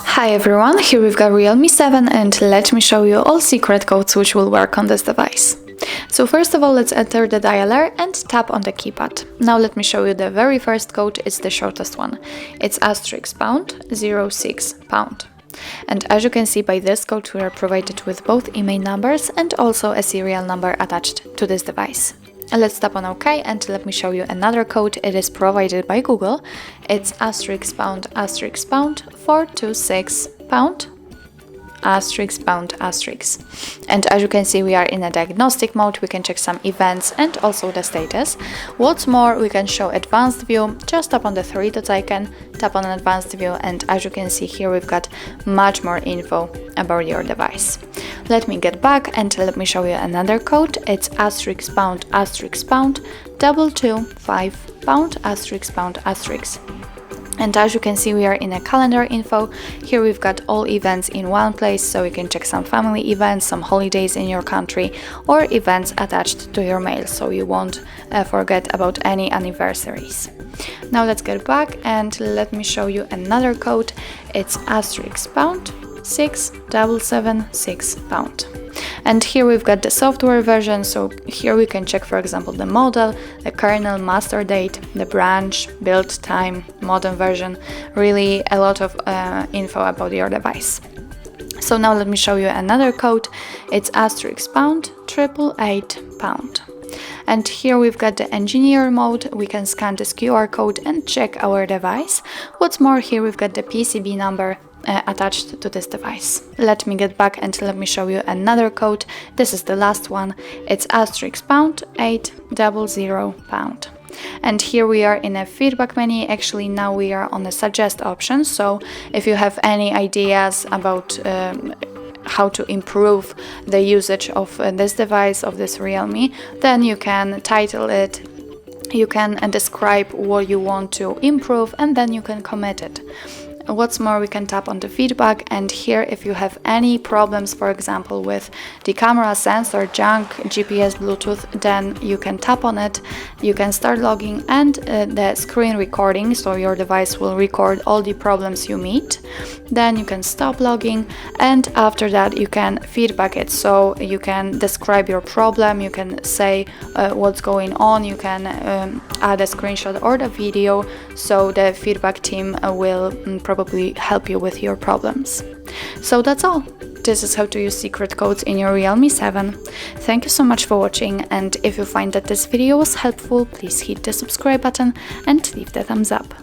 Hi everyone, here we've got Realme 7 and let me show you all secret codes which will work on this device. So first of all, let's enter the dialer and tap on the keypad. Now let me show you the very first code. It's the shortest one. It's *#06#. And as you can see by this code, we are provided with both IMEI numbers and also a serial number attached to this device. Let's tap on OK and let me show you another code. It is provided by Google. It's *#426#. And as you can see, we are in a diagnostic mode. We can check some events and also the status. What's more, we can show advanced view. Just tap on the three dots icon, tap on advanced view, and as you can see here, we've got much more info about your device. Let me get back and let me show you another code. It's *#225#*#. And as you can see, we are in a calendar info. Here we've got all events in one place, so you can check some family events, some holidays in your country, or events attached to your mail, so you won't forget about any anniversaries. Now let's get back and let me show you another code. It's *#67776#. And here we've got the software version, so here we can check, for example, the model, the kernel, master date, the branch, build time, modem version, really a lot of info about your device. So now let me show you another code. It's *#888#. And here we've got the engineer mode. We can scan this QR code and check our device. What's more, here we've got the PCB number attached to this device. Let me get back and let me show you another code. This is the last one. It's *800#. And here we are in a feedback menu. Actually, now we are on the suggest option. So if you have any ideas about how to improve the usage of this device, of this Realme, then you can title it, you can describe what you want to improve, and then you can commit it. What's more, we can tap on the feedback, and here if you have any problems, for example with the camera, sensor, junk, GPS, Bluetooth, then you can tap on it, you can start logging, and the screen recording, so your device will record all the problems you meet. Then you can stop logging, and after that you can feedback it, so you can describe your problem, you can say what's going on, you can add a screenshot or the video, so the feedback team will probably help you with your problems. So that's all. This is how to use secret codes in your Realme 7. Thank you so much for watching, and if you find that this video was helpful, please hit the subscribe button and leave the thumbs up.